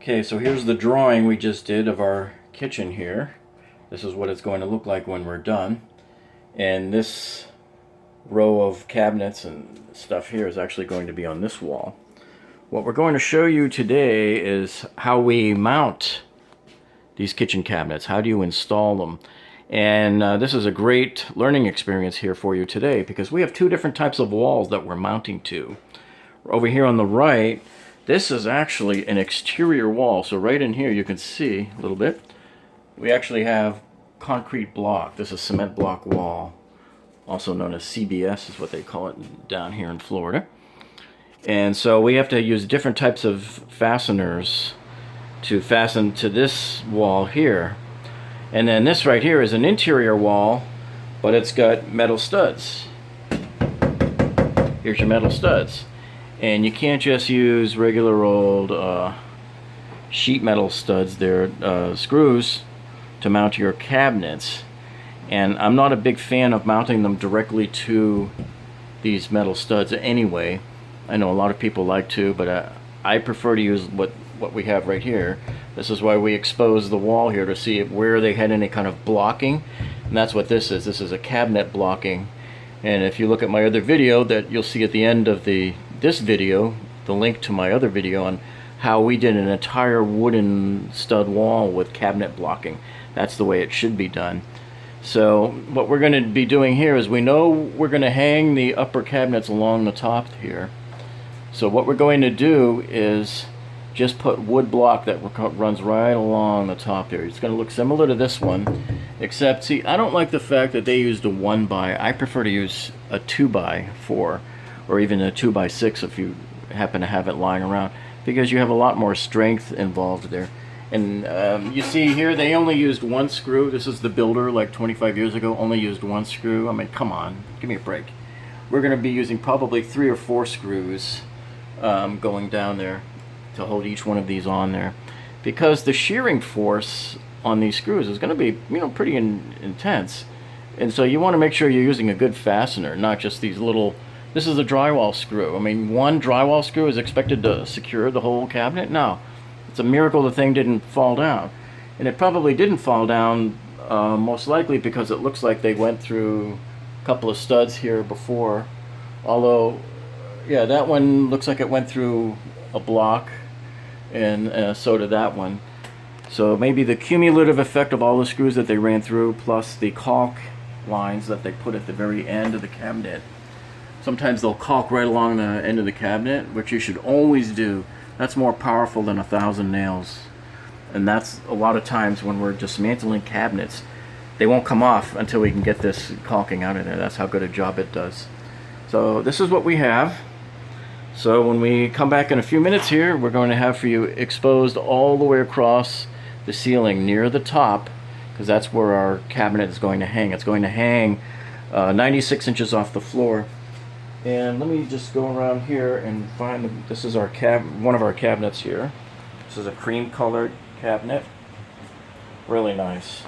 Okay, so here's the drawing we just did of our kitchen here. This is what it's going to look like when we're done. And this row of cabinets and stuff here is actually going to be on this wall. What we're going to show you today is how we mount these kitchen cabinets. How do you install them? And this is a great learning experience here for you today because we have two different types of walls that we're mounting to. Over here on the right, this is actually an exterior wall. So right in here you can see a little bit. We actually have concrete block. This is cement block wall, also known as CBS is what they call it down here in Florida. And so we have to use different types of fasteners to fasten to this wall here. And then this right here is an interior wall, but it's got metal studs. Here's your metal studs. And you can't just use regular old sheet metal studs there, screws, to mount your cabinets. And I'm not a big fan of mounting them directly to these metal studs anyway. I know a lot of people like to, but I prefer to use what we have right here. This is why we expose the wall here to see where they had any kind of blocking. And that's what this is. This is a cabinet blocking. And if you look at my other video that you'll see at the end of this video, the link to my other video on how we did an entire wooden stud wall with cabinet blocking. That's the way it should be done. So what we're going to be doing here is we know we're going to hang the upper cabinets along the top here. So what we're going to do is just put wood block that runs right along the top there. It's going to look similar to this one, except see, I don't like the fact that they used a 1x. I prefer to use a 2x4 or even a 2x6 if you happen to have it lying around, because you have a lot more strength involved there. And you see here they only used one screw. This is the builder like 25 years ago, only used one screw. I mean, come on, give me a break. We're going to be using probably 3 or 4 screws going down there to hold each one of these on there, because the shearing force on these screws is going to be, pretty intense. And so you want to make sure you're using a good fastener, not just these little. This is a drywall screw. I mean, one drywall screw is expected to secure the whole cabinet? No. It's a miracle the thing didn't fall down. And it probably didn't fall down, most likely because it looks like they went through a couple of studs here before. Although, yeah, that one looks like it went through a block, and so did that one. So maybe the cumulative effect of all the screws that they ran through, plus the caulk lines that they put at the very end of the cabinet. Sometimes they'll caulk right along the end of the cabinet, which you should always do. That's more powerful than 1,000 nails. And that's a lot of times when we're dismantling cabinets, they won't come off until we can get this caulking out of there. That's how good a job it does. So this is what we have. So when we come back in a few minutes here, we're going to have for you exposed all the way across the ceiling near the top, because that's where our cabinet is going to hang. It's going to hang 96 inches off the floor. And let me just go around here and find, this is our one of our cabinets here. This is a cream colored cabinet. Really nice.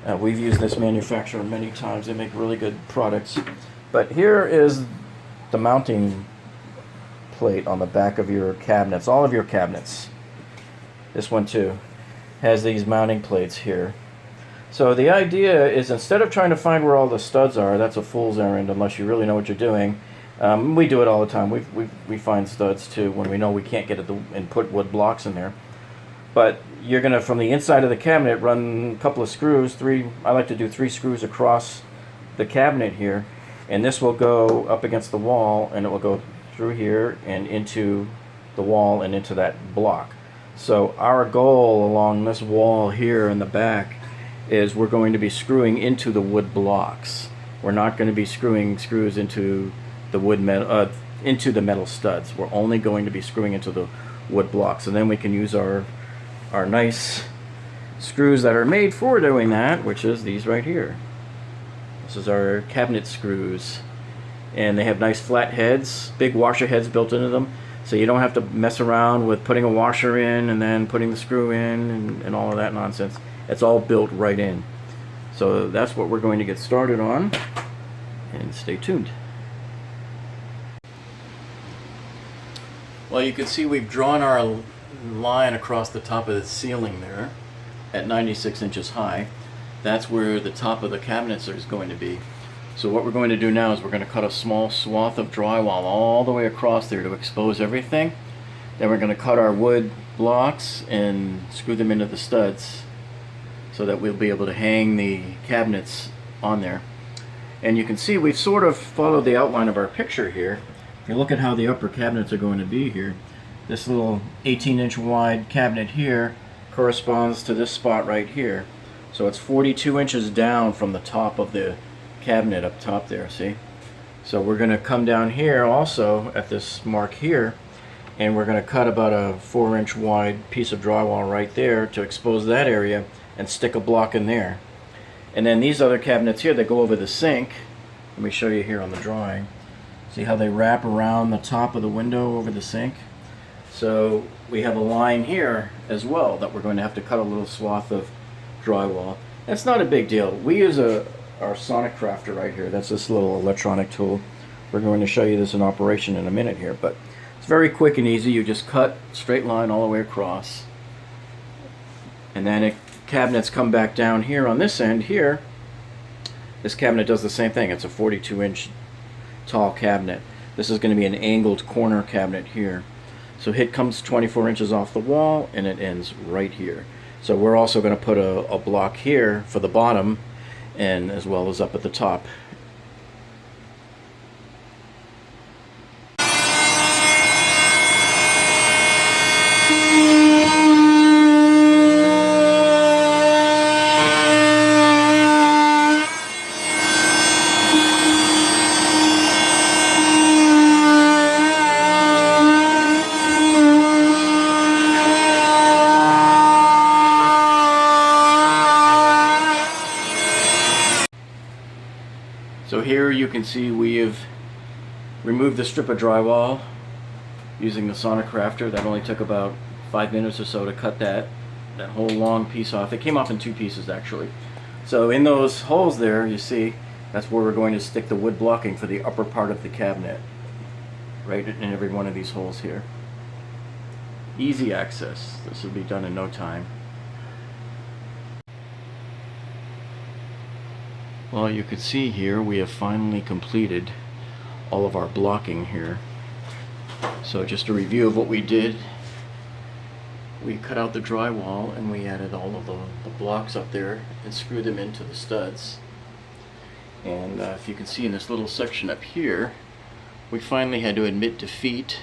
We've used this manufacturer many times. They make really good products. But here is the mounting plate on the back of your cabinets, all of your cabinets. This one too has these mounting plates here. So the idea is, instead of trying to find where all the studs are, that's a fool's errand unless you really know what you're doing. We do it all the time. We find studs too when we know we can't get it and put wood blocks in there. But you're gonna, from the inside of the cabinet, run a couple of screws. I like to do 3 screws across the cabinet here, and this will go up against the wall, and it will go through here and into the wall and into that block. So our goal along this wall here in the back is we're going to be screwing into the wood blocks. We're not going to be screwing screws into the into the metal studs. We're only going to be screwing into the wood blocks, and then we can use our nice screws that are made for doing that, which is these right here. This is our cabinet screws, and they have nice flat heads, big washer heads built into them, so you don't have to mess around with putting a washer in and then putting the screw in and all of that nonsense. It's all built right in. So that's what we're going to get started on, and stay tuned. Well, you can see we've drawn our line across the top of the ceiling there at 96 inches high. That's where the top of the cabinets is going to be. So what we're going to do now is we're going to cut a small swath of drywall all the way across there to expose everything. Then we're going to cut our wood blocks and screw them into the studs so that we'll be able to hang the cabinets on there. And you can see we've sort of followed the outline of our picture here. If you look at how the upper cabinets are going to be here, this little 18-inch wide cabinet here corresponds to this spot right here. So it's 42 inches down from the top of the cabinet up top there, see? So we're going to come down here also at this mark here, and we're going to cut about a 4-inch wide piece of drywall right there to expose that area and stick a block in there. And then these other cabinets here that go over the sink, let me show you here on the drawing. See how they wrap around the top of the window over the sink? So we have a line here as well that we're going to have to cut a little swath of drywall. That's not a big deal. We use our Sonic Crafter right here. That's this little electronic tool. We're going to show you this in operation in a minute here, but it's very quick and easy. You just cut straight line all the way across, and then cabinets come back down here on this end here. This cabinet does the same thing. It's a 42-inch tall cabinet. This is going to be an angled corner cabinet here. So it comes 24 inches off the wall and it ends right here. So we're also going to put a block here for the bottom, and as well as up at the top. So here you can see we have removed the strip of drywall using the Sonic Crafter. That only took about 5 minutes or so to cut that whole long piece off. It came off in 2 pieces actually. So in those holes there, you see, that's where we're going to stick the wood blocking for the upper part of the cabinet. Right in every one of these holes here. Easy access. This will be done in no time. Well, you can see here we have finally completed all of our blocking here. So just a review of what we did. We cut out the drywall and we added all of the blocks up there and screwed them into the studs. And if you can see in this little section up here, we finally had to admit defeat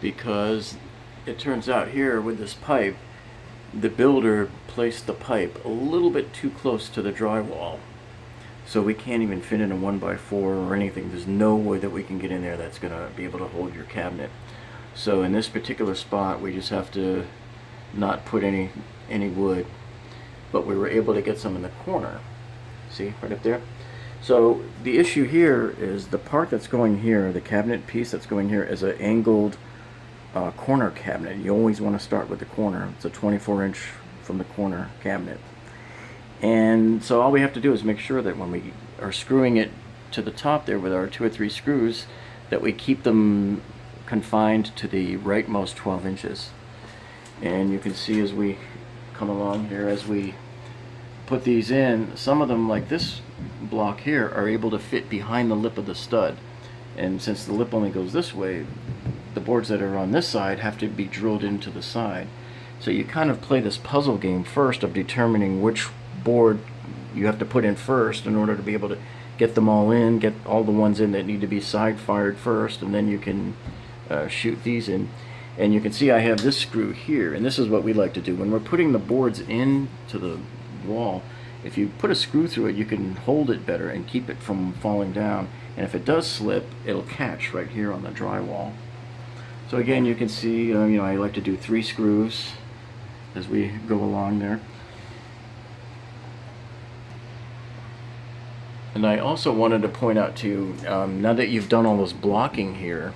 because it turns out here with this pipe, the builder placed the pipe a little bit too close to the drywall. So we can't even fit in a 1x4 or anything. There's no way that we can get in there that's going to be able to hold your cabinet. So in this particular spot, we just have to not put any wood. But we were able to get some in the corner. See, right up there? So the issue here is the part that's going here, the cabinet piece that's going here, is an angled corner cabinet. You always want to start with the corner. It's a 24-inch from the corner cabinet. And so all we have to do is make sure that when we are screwing it to the top there with our 2 or 3 screws, that we keep them confined to the rightmost 12 inches. And you can see as we come along here, as we put these in, some of them, like this block here, are able to fit behind the lip of the stud. And since the lip only goes this way, the boards that are on this side have to be drilled into the side. So you kind of play this puzzle game first of determining which board you have to put in first in order to be able to get them all in, get all the ones in that need to be side fired first, and then you can shoot these in. And you can see I have this screw here, and this is what we like to do when we're putting the boards into the wall. If you put a screw through it, you can hold it better and keep it from falling down, and if it does slip, it'll catch right here on the drywall. So again, you can see I like to do 3 screws as we go along there. And I also wanted to point out to you, now that you've done all this blocking here,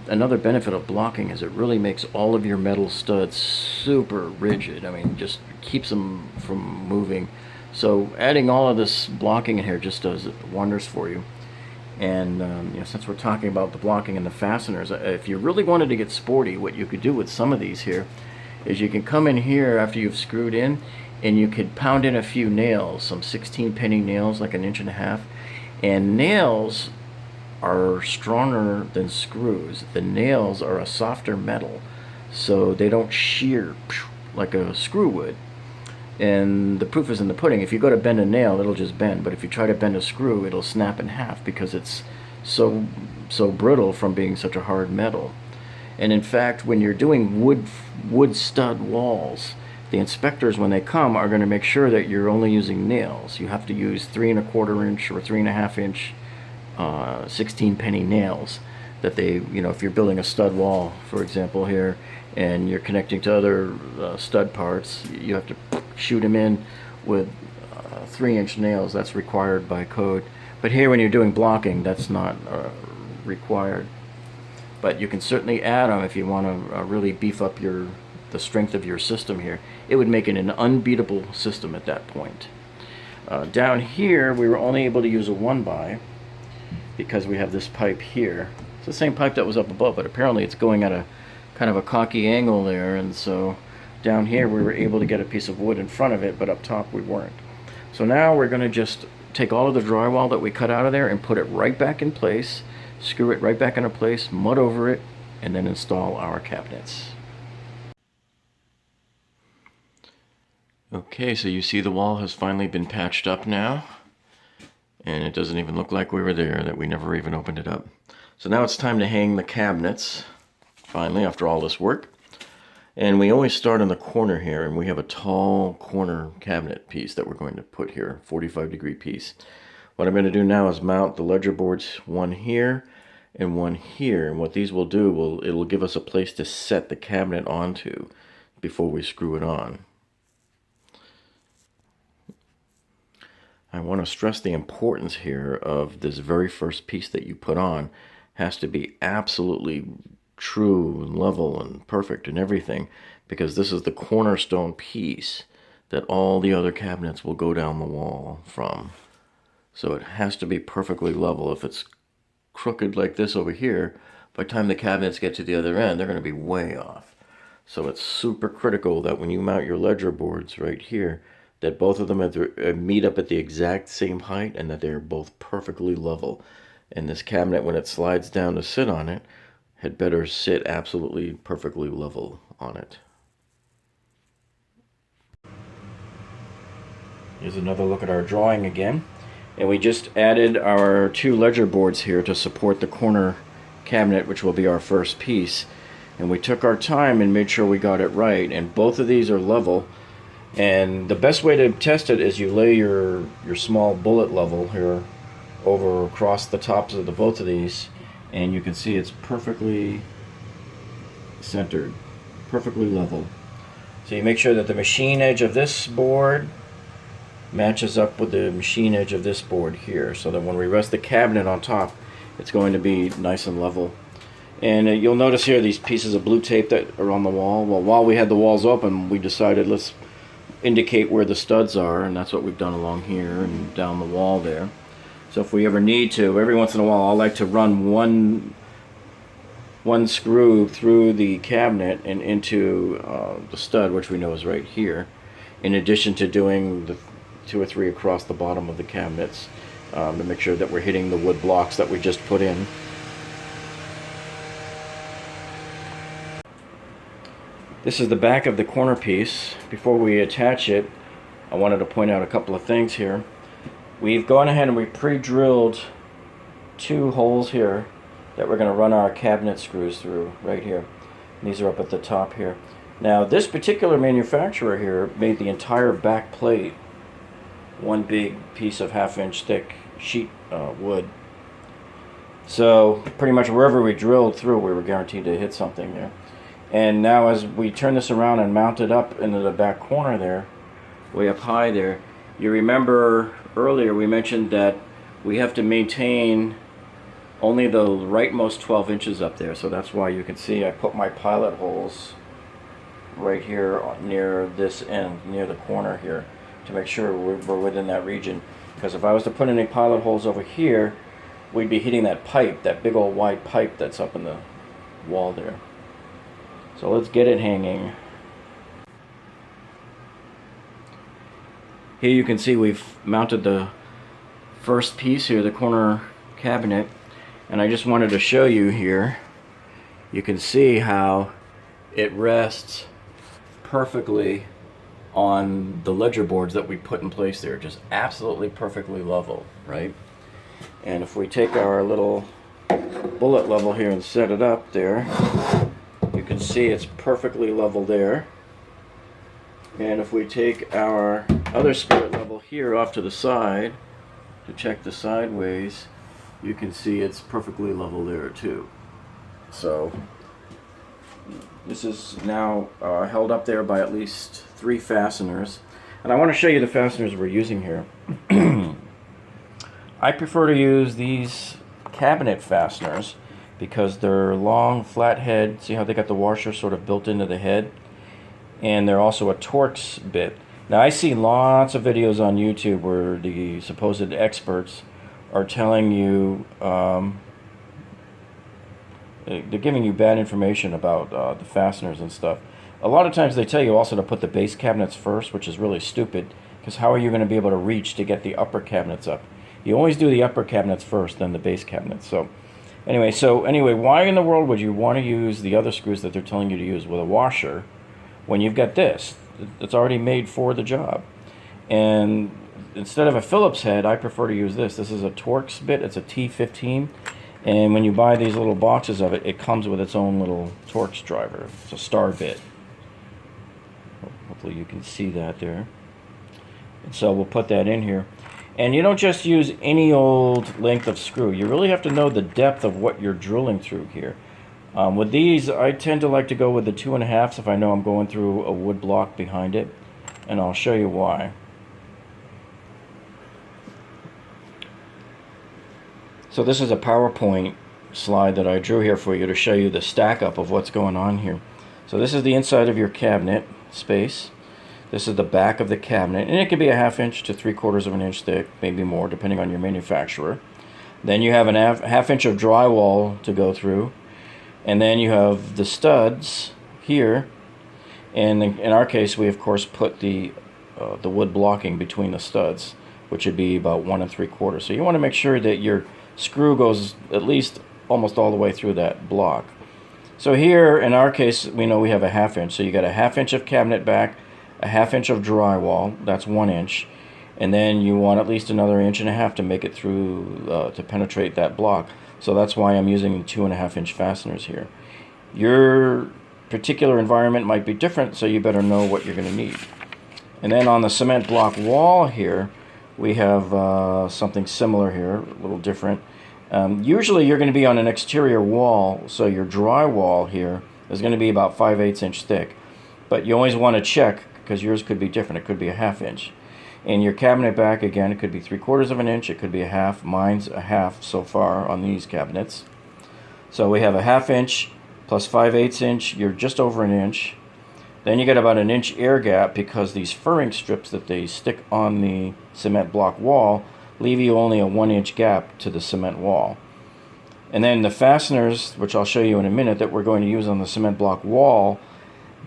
another benefit of blocking is it really makes all of your metal studs super rigid. I mean, just keeps them from moving. So adding all of this blocking in here just does wonders for you. And since we're talking about the blocking and the fasteners, if you really wanted to get sporty, what you could do with some of these here is you can come in here after you've screwed in, and you could pound in a few nails, some 16 penny nails, like 1.5 inches. And nails are stronger than screws. The nails are a softer metal, so they don't shear like a screw would. And the proof is in the pudding. If you go to bend a nail, it'll just bend. But if you try to bend a screw, it'll snap in half because it's so brittle from being such a hard metal. And in fact, when you're doing wood stud walls, the inspectors, when they come, are going to make sure that you're only using nails. You have to use 3.25 inch or 3.5 inch 16 penny nails that they, if you're building a stud wall, for example, here, and you're connecting to other stud parts, you have to shoot them in with 3-inch nails. That's required by code. But here, when you're doing blocking, that's not required. But you can certainly add them if you want to really beef up the strength of your system here. It would make it an unbeatable system at that point. Down here, we were only able to use a 1x because we have this pipe here. It's the same pipe that was up above, but apparently it's going at a kind of a cocky angle there, and so down here we were able to get a piece of wood in front of it, but up top we weren't. So now we're going to just take all of the drywall that we cut out of there and put it right back in place, screw it right back into place, mud over it, and then install our cabinets. Okay, so you see the wall has finally been patched up now, and it doesn't even look like we were there, that we never even opened it up. So now it's time to hang the cabinets, finally, after all this work. And we always start in the corner here, and we have a tall corner cabinet piece that we're going to put here, 45-degree piece. What I'm going to do now is mount the ledger boards, one here and one here. And what these will do, it'll give us a place to set the cabinet onto before we screw it on. I want to stress the importance here of this very first piece that you put on has to be absolutely true and level and perfect and everything, because this is the cornerstone piece that all the other cabinets will go down the wall from. So it has to be perfectly level. If it's crooked like this over here, by the time the cabinets get to the other end, they're going to be way off. So it's super critical that when you mount your ledger boards right here, that both of them meet up at the exact same height and that they're both perfectly level. And this cabinet, when it slides down to sit on it, had better sit absolutely perfectly level on it. Here's another look at our drawing again. And we just added our 2 ledger boards here to support the corner cabinet, which will be our first piece. And we took our time and made sure we got it right. And both of these are level. And the best way to test it is you lay your small bullet level here over across the tops of both of these, and you can see it's perfectly centered, perfectly level. So you make sure that the machine edge of this board matches up with the machine edge of this board here, so that when we rest the cabinet on top, it's going to be nice and level. And you'll notice here these pieces of blue tape that are on the wall. Well, while we had the walls open, we decided let's indicate where the studs are, and that's what we've done along here and down the wall there. So if we ever need to, every once in a while, I like to run one screw through the cabinet and into the stud, which we know is right here, in addition to doing the 2 or 3 across the bottom of the cabinets to make sure that we're hitting the wood blocks that we just put in. This is the back of the corner piece. Before we attach it, I wanted to point out a couple of things here. We've gone ahead and we pre-drilled 2 holes here that we're going to run our cabinet screws through right here. And these are up at the top here. Now this particular manufacturer here made the entire back plate one big piece of 1/2 inch thick sheet wood. So pretty much wherever we drilled through, we were guaranteed to hit something there. And now as we turn this around and mount it up into the back corner there, way up high there, you remember earlier we mentioned that we have to maintain only the rightmost 12 inches up there. So that's why you can see I put my pilot holes right here near this end, near the corner here, to make sure we're within that region. Because if I was to put any pilot holes over here, we'd be hitting that pipe, that big old wide pipe that's up in the wall there. So let's get it hanging. Here you can see we've mounted the first piece here, the corner cabinet, and I just wanted to show you here. You can see how it rests perfectly on the ledger boards that we put in place there, just absolutely perfectly level, right? And if we take our little bullet level here and set it up there, you can see it's perfectly level there. And if we take our other spirit level here off to the side to check the sideways, you can see it's perfectly level there too. So this is now held up there by at least 3 fasteners. And I want to show you the fasteners we're using here. I prefer to use these cabinet fasteners because they're long, flat head. See how they got the washer sort of built into the head? And they're also a Torx bit. Now I see lots of videos on YouTube where the supposed experts are telling you, they're giving you bad information about the fasteners and stuff. A lot of times they tell you also to put the base cabinets first, which is really stupid, because how are you going to be able to reach to get the upper cabinets up? You always do the upper cabinets first, then the base cabinets. So anyway, why in the world would you want to use the other screws that they're telling you to use with a washer when you've got this? It's already made for the job. And instead of a Phillips head, I prefer to use this. This is a Torx bit. It's a T15. And when you buy these little boxes of it, it comes with its own little Torx driver. It's a star bit. Hopefully you can see that there. And so we'll put that in here. And you don't just use any old length of screw. You really have to know the depth of what you're drilling through here. With these, I tend to like to go with the 2.5s if I know I'm going through a wood block behind it. And I'll show you why. So this is a PowerPoint slide that I drew here for you to show you the stack up of what's going on here. So this is the inside of your cabinet space. This is the back of the cabinet, and it can be a 1/2 inch to 3/4 of an inch thick, maybe more, depending on your manufacturer. Then you have a 1/2 inch of drywall to go through, and then you have the studs here. And in our case, we of course put the wood blocking between the studs, which would be about 1 3/4. So you want to make sure that your screw goes at least almost all the way through that block. So here, in our case, we know we have a 1/2 inch. So you got a 1/2 inch of cabinet back, a 1/2 inch of drywall, that's 1 inch, and then you want at least another 1.5 inches to make it through, to penetrate that block. So that's why I'm using 2.5 inch fasteners here. Your particular environment might be different, so you better know what you're going to need. And then on the cement block wall here, we have something similar here, a little different. Usually you're going to be on an exterior wall, so your drywall here is going to be about 5/8 inch thick. But you always want to check, because yours could be different. It could be a 1/2 inch. And your cabinet back, again, it could be 3/4 of an inch. It could be a 1/2. Mine's a 1/2 so far on these cabinets. So we have a 1/2 inch plus 5/8 inch. You're just over 1 inch. Then you get about 1 inch air gap, because these furring strips that they stick on the cement block wall leave you only a 1 inch gap to the cement wall. And then the fasteners, which I'll show you in a minute, that we're going to use on the cement block wall,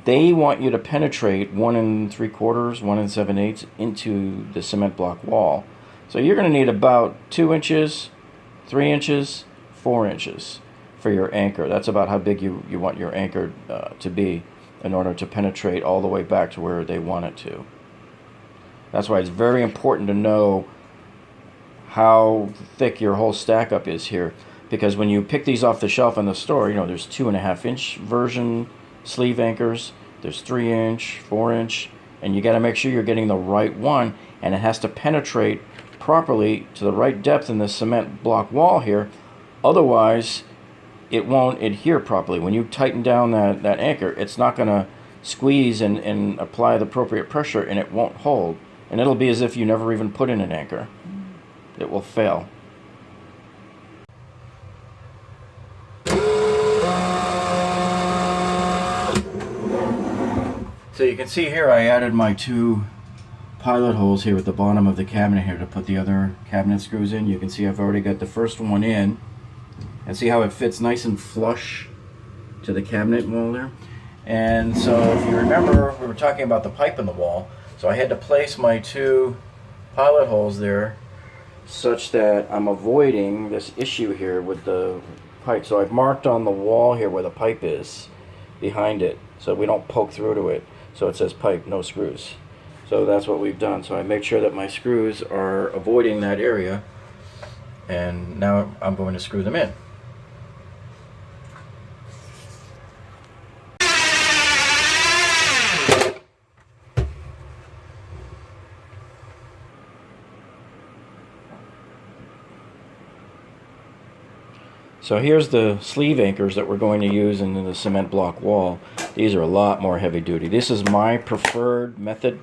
they want you to penetrate 1 3/4, 1 7/8 into the cement block wall. So you're going to need about 2 inches, 3 inches, 4 inches for your anchor. That's about how big you want your anchor to be in order to penetrate all the way back to where they want it to. That's why it's very important to know how thick your whole stack up is here, because when you pick these off the shelf in the store, you know, there's 2.5 inch version sleeve anchors, there's 3 inch, 4 inch, and you got to make sure you're getting the right one, and it has to penetrate properly to the right depth in the cement block wall here. Otherwise it won't adhere properly. When you tighten down that anchor, it's not going to squeeze and apply the appropriate pressure, and it won't hold, and it'll be as if you never even put in an anchor. It will fail. So you can see here I added my 2 pilot holes here at the bottom of the cabinet here to put the other cabinet screws in. You can see I've already got the first one in, and see how it fits nice and flush to the cabinet wall there. And so if you remember, we were talking about the pipe in the wall, so I had to place my 2 pilot holes there such that I'm avoiding this issue here with the pipe. So I've marked on the wall here where the pipe is behind it, so we don't poke through to it. So it says pipe, no screws. So that's what we've done. So I made sure that my screws are avoiding that area, and now I'm going to screw them in. So here's the sleeve anchors that we're going to use in the cement block wall. These are a lot more heavy duty. This is my preferred method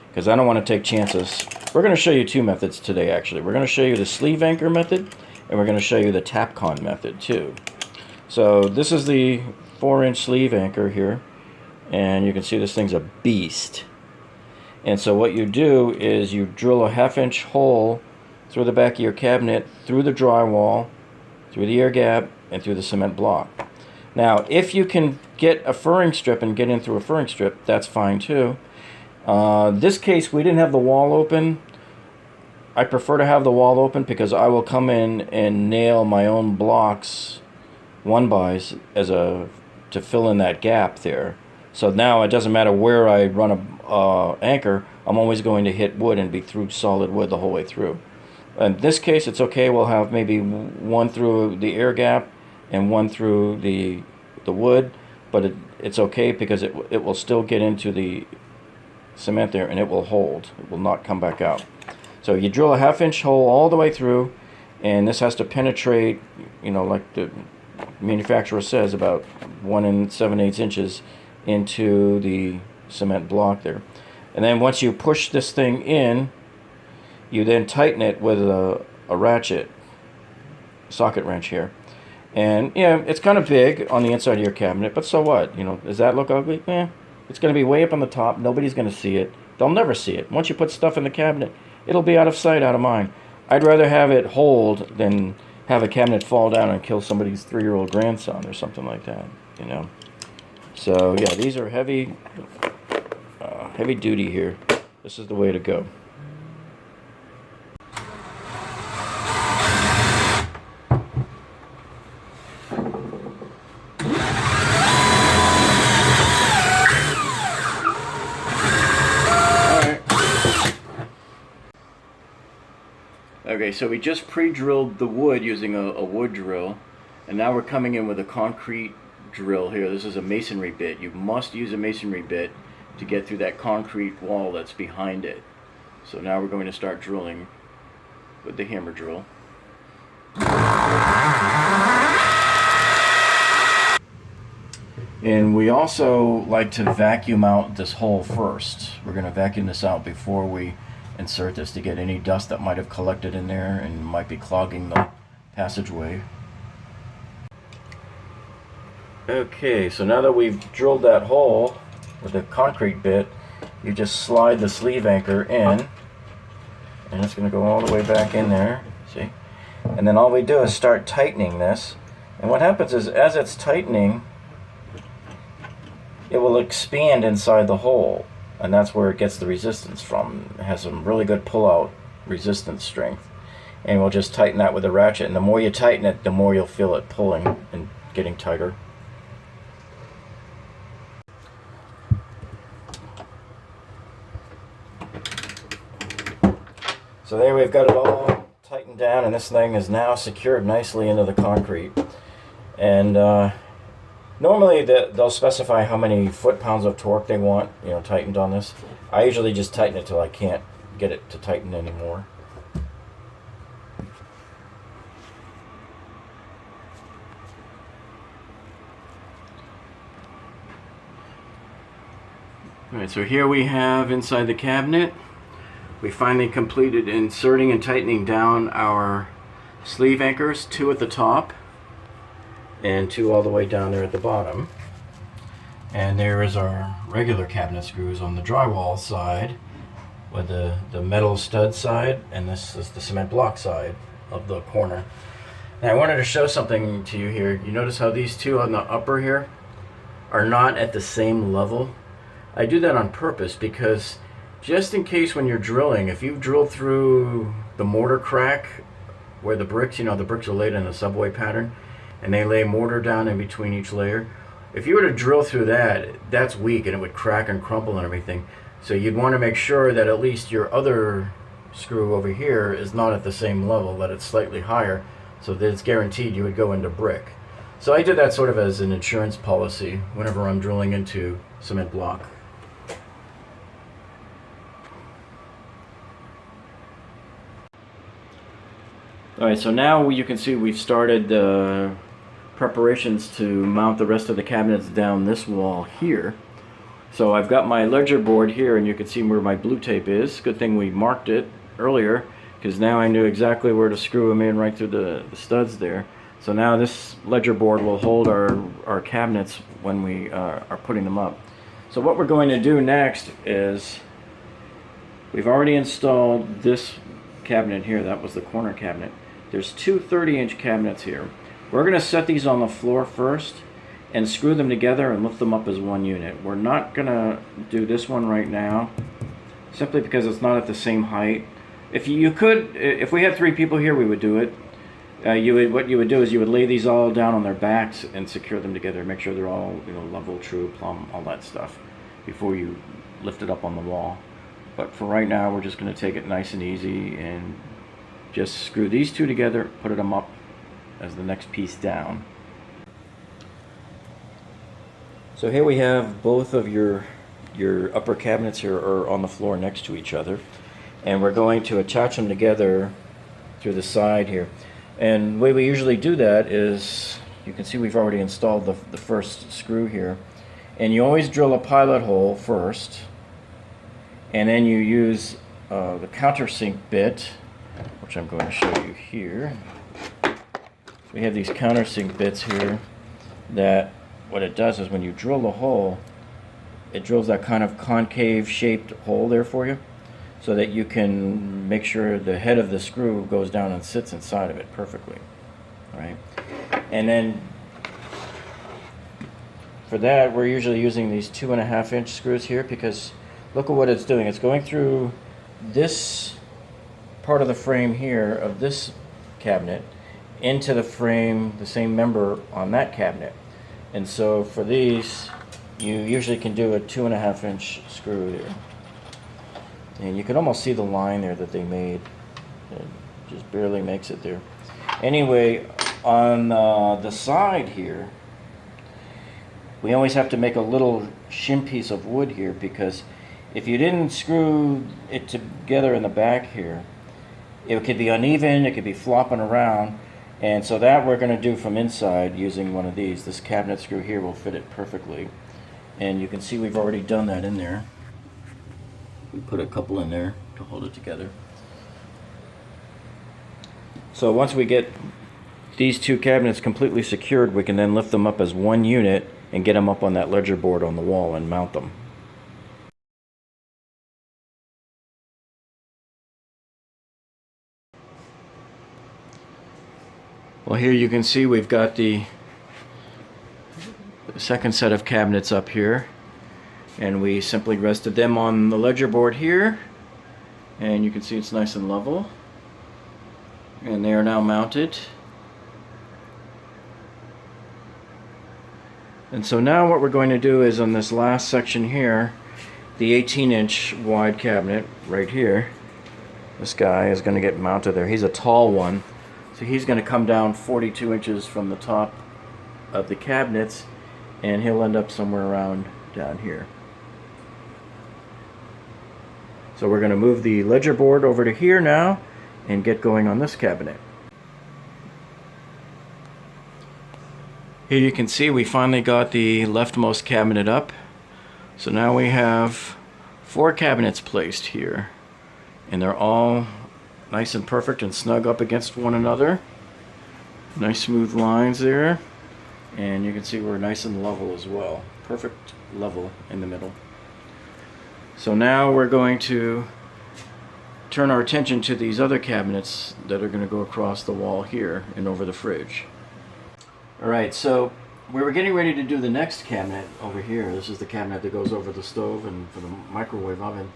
because I don't want to take chances. We're going to show you 2 methods today actually. We're going to show you the sleeve anchor method, and we're going to show you the Tapcon method too. So this is the 4-inch sleeve anchor here, and you can see this thing's a beast. And so what you do is you drill a 1/2-inch hole through the back of your cabinet, through the drywall, through the air gap, and through the cement block. Now, if you can get a furring strip and get in through a furring strip, that's fine too. This case, we didn't have the wall open. I prefer to have the wall open because I will come in and nail my own blocks 1-bys to fill in that gap there. So now it doesn't matter where I run a anchor, I'm always going to hit wood and be through solid wood the whole way through. In this case, it's okay. We'll have maybe 1 through the air gap and 1 through the wood, but it's okay because it will still get into the cement there and it will hold. It will not come back out. So you drill a 1/2-inch hole all the way through, and this has to penetrate, you know, like the manufacturer says, about 1 7/8 inches into the cement block there. And then once you push this thing in, you then tighten it with a ratchet, socket wrench here. And yeah, it's kind of big on the inside of your cabinet, but so what? You know, does that look ugly? It's going to be way up on the top. Nobody's going to see it. They'll never see it. Once you put stuff in the cabinet, it'll be out of sight, out of mind. I'd rather have it hold than have a cabinet fall down and kill somebody's 3-year-old grandson or something like that, you know. So yeah, these are heavy duty here. This is the way to go. Okay, so we just pre-drilled the wood using a wood drill, and now we're coming in with a concrete drill here. This is a masonry bit. You must use a masonry bit to get through that concrete wall that's behind it. So now we're going to start drilling with the hammer drill. And we also like to vacuum out this hole first. We're going to vacuum this out before we insert this to get any dust that might have collected in there and might be clogging the passageway. Okay, so now that we've drilled that hole with the concrete bit, you just slide the sleeve anchor in, and it's going to go all the way back in there, see? And then all we do is start tightening this, and what happens is as it's tightening, it will expand inside the hole. And that's where it gets the resistance from. It has some really good pull-out resistance strength. And we'll just tighten that with a ratchet. And the more you tighten it, the more you'll feel it pulling and getting tighter. So there we've got it all tightened down, and this thing is now secured nicely into the concrete. And normally they'll specify how many foot-pounds of torque they want, you know, tightened on this. I usually just tighten it till I can't get it to tighten anymore. Alright, so here we have inside the cabinet, we finally completed inserting and tightening down our sleeve anchors, 2 at the top and 2 all the way down there at the bottom. And there is our regular cabinet screws on the drywall side with the metal stud side, and this is the cement block side of the corner. Now I wanted to show something to you here. You notice how these two on the upper here are not at the same level? I do that on purpose because just in case when you're drilling, if you've drilled through the mortar crack where the bricks, you know, the bricks are laid in a subway pattern and they lay mortar down in between each layer, if you were to drill through that, that's weak and it would crack and crumple and everything. So you'd want to make sure that at least your other screw over here is not at the same level, that it's slightly higher, so that it's guaranteed you would go into brick. So I did that sort of as an insurance policy whenever I'm drilling into cement block. Alright, so now you can see we've started preparations to mount the rest of the cabinets down this wall here. So I've got my ledger board here, and you can see where my blue tape is. Good thing we marked it earlier, because now I knew exactly where to screw them in right through the studs there. So now this ledger board will hold our cabinets when we are putting them up. So what we're going to do next is, we've already installed this cabinet here. That was the corner cabinet. There's two 30-inch cabinets here. We're going to set these on the floor first and screw them together and lift them up as one unit. We're not going to do this one right now, simply because it's not at the same height. If we had 3 people here, we would do it. What you would do is you would lay these all down on their backs and secure them together. Make sure they're all, you know, level, true, plumb, all that stuff before you lift it up on the wall. But for right now, we're just going to take it nice and easy and just screw these two together, put them up as the next piece down. So here we have both of your upper cabinets here are on the floor next to each other, and we're going to attach them together through the side here. And the way we usually do that is, you can see we've already installed the first screw here, and you always drill a pilot hole first, and then you use the countersink bit, which I'm going to show you here. We have these countersink bits here that what it does is when you drill the hole, it drills that kind of concave shaped hole there for you, so that you can make sure the head of the screw goes down and sits inside of it perfectly. All right? And then for that, we're usually using these 2.5-inch screws here, because look at what it's doing. It's going through this part of the frame here of this cabinet into the frame, the same member on that cabinet. And so for these, you usually can do a 2.5-inch screw there. And you can almost see the line there that they made. It just barely makes it there. Anyway, on the side here, we always have to make a little shim piece of wood here, because if you didn't screw it together in the back here, it could be uneven, it could be flopping around. And so that we're going to do from inside using one of these. This cabinet screw here will fit it perfectly. And you can see we've already done that in there. We put a couple in there to hold it together. So once we get these two cabinets completely secured, we can then lift them up as one unit and get them up on that ledger board on the wall and mount them. Well, here you can see we've got the second set of cabinets up here, and we simply rested them on the ledger board here, and you can see it's nice and level, and they are now mounted. And so now what we're going to do is, on this last section here, the 18-inch wide cabinet right here, this guy is going to get mounted there. He's a tall one. So he's going to come down 42 inches from the top of the cabinets, and he'll end up somewhere around down here. So we're going to move the ledger board over to here now and get going on this cabinet. Here you can see we finally got the leftmost cabinet up. So now we have 4 cabinets placed here, and they're all nice and perfect and snug up against one another. Nice smooth lines there, and you can see we're nice and level as well. Perfect level in the middle. So now we're going to turn our attention to these other cabinets that are going to go across the wall here and over the fridge. Alright, so we were getting ready to do the next cabinet over here. This is the cabinet that goes over the stove and for the microwave oven.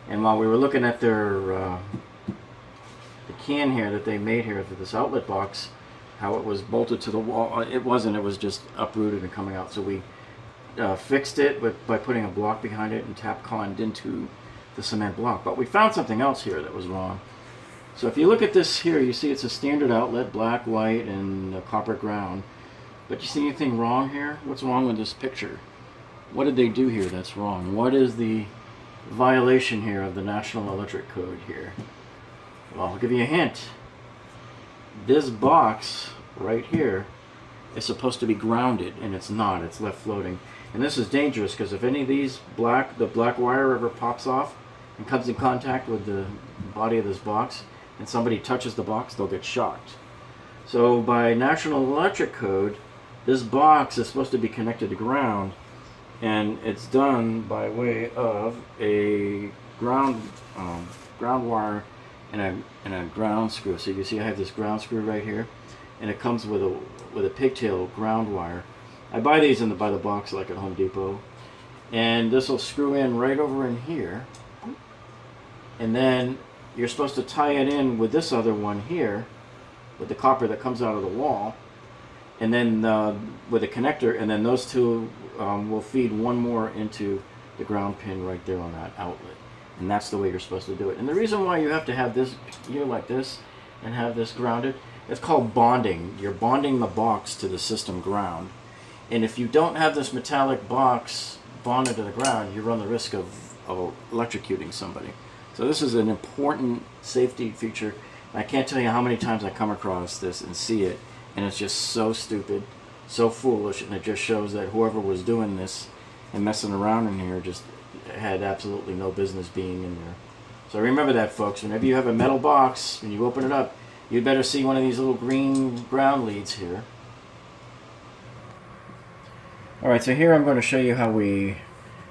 And while we were looking at their the can here that they made here for this outlet box, how it was bolted to the wall, it wasn't, it was just uprooted and coming out. So we fixed it by putting a block behind it and Tapconned into the cement block. But we found something else here that was wrong. So if you look at this here, you see it's a standard outlet, black, white, and a copper ground. But you see anything wrong here? What's wrong with this picture? What did they do here that's wrong? What is the violation here of the National Electric Code here? Well, I'll give you a hint. This box right here is supposed to be grounded, and it's not. It's left floating. And this is dangerous because if any of these the black wire ever pops off and comes in contact with the body of this box, and somebody touches the box, they'll get shocked. So by National Electric Code, this box is supposed to be connected to ground, and it's done by way of a ground wire and a ground screw. So you can see I have this ground screw right here, and it comes with a pigtail ground wire. I buy these by the box like at Home Depot, and this will screw in right over in here, and then you're supposed to tie it in with this other one here, with the copper that comes out of the wall, and then with a connector, and then those two will feed one more into the ground pin right there on that outlet. And that's the way you're supposed to do it. And the reason why you have to have this here like this and have this grounded, it's called bonding. You're bonding the box to the system ground. And if you don't have this metallic box bonded to the ground, you run the risk of electrocuting somebody. So this is an important safety feature. I can't tell you how many times I come across this and see it, and it's just so stupid, so foolish, and it just shows that whoever was doing this and messing around in here just had absolutely no business being in there. So remember that, folks. Whenever you have a metal box and you open it up, you better see one of these little green ground leads here. Alright, so here I'm going to show you how we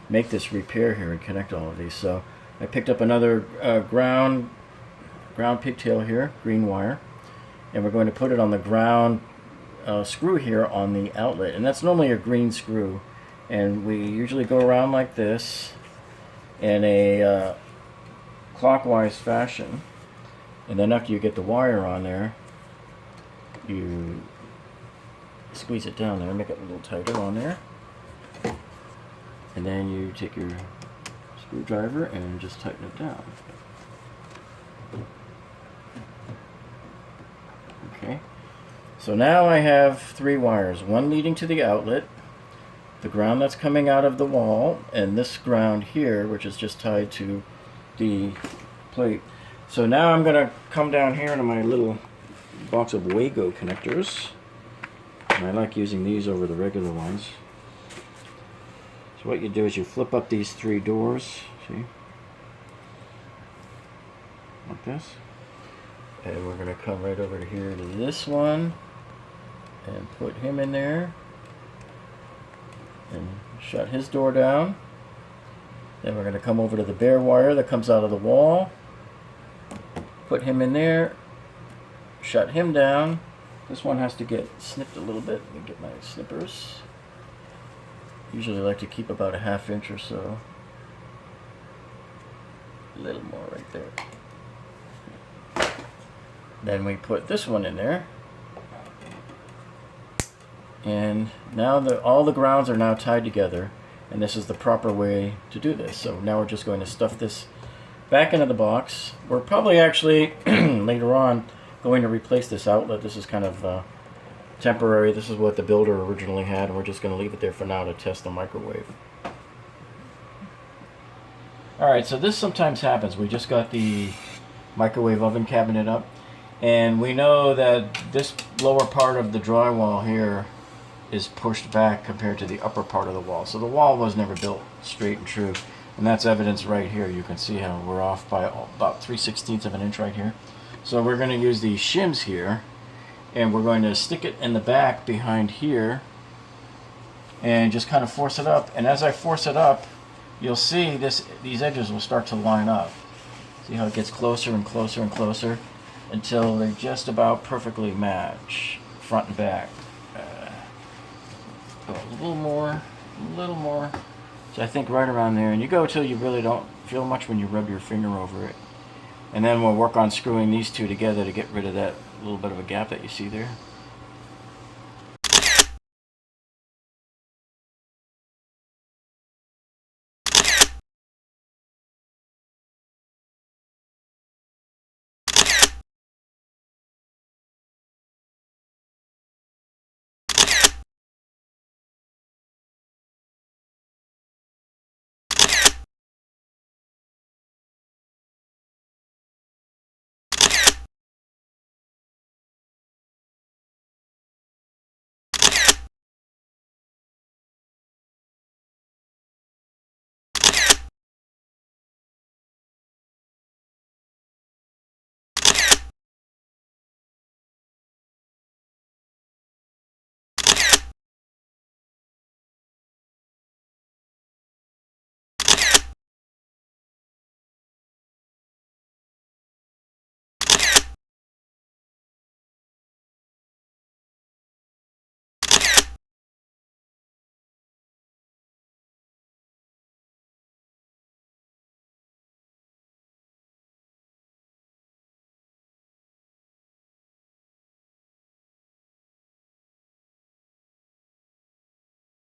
make this repair here and connect all of these. So I picked up another ground pigtail here, green wire, and we're going to put it on the ground screw here on the outlet, and that's normally a green screw, and we usually go around like this in a clockwise fashion, and then after you get the wire on there, you squeeze it down there, make it a little tighter on there, and then you take your screwdriver and just tighten it down. Okay, so now I have three wires, one leading to the outlet, the ground that's coming out of the wall, and this ground here, which is just tied to the plate. So now I'm going to come down here into my little box of Wago connectors, and I like using these over the regular ones. So what you do is you flip up these three doors, see, like this, and we're going to come right over to here to this one and put him in there and shut his door down. Then we're going to come over to the bare wire that comes out of the wall, put him in there, shut him down. This one has to get snipped a little bit. Let me get my snippers. Usually I like to keep about a ½ inch or so. A little more right there. Then we put this one in there. And now all the grounds are now tied together, and this is the proper way to do this. So now we're just going to stuff this back into the box. We're probably actually later on going to replace this outlet. This is kind of temporary. This is what the builder originally had, and we're just going to leave it there for now to test the microwave. Alright, so this sometimes happens. We just got the microwave oven cabinet up, and we know that this lower part of the drywall here is pushed back compared to the upper part of the wall. So the wall was never built straight and true, and that's evidence right here. You can see how we're off by about 3/16 of an inch right here. So we're going to use these shims here, and we're going to stick it in the back behind here and just kind of force it up. And as I force it up, you'll see these edges will start to line up. See how it gets closer and closer and closer until they just about perfectly match, front and back. Go a little more, a little more. So I think right around there, and you go till you really don't feel much when you rub your finger over it. And then we'll work on screwing these two together to get rid of that little bit of a gap that you see there.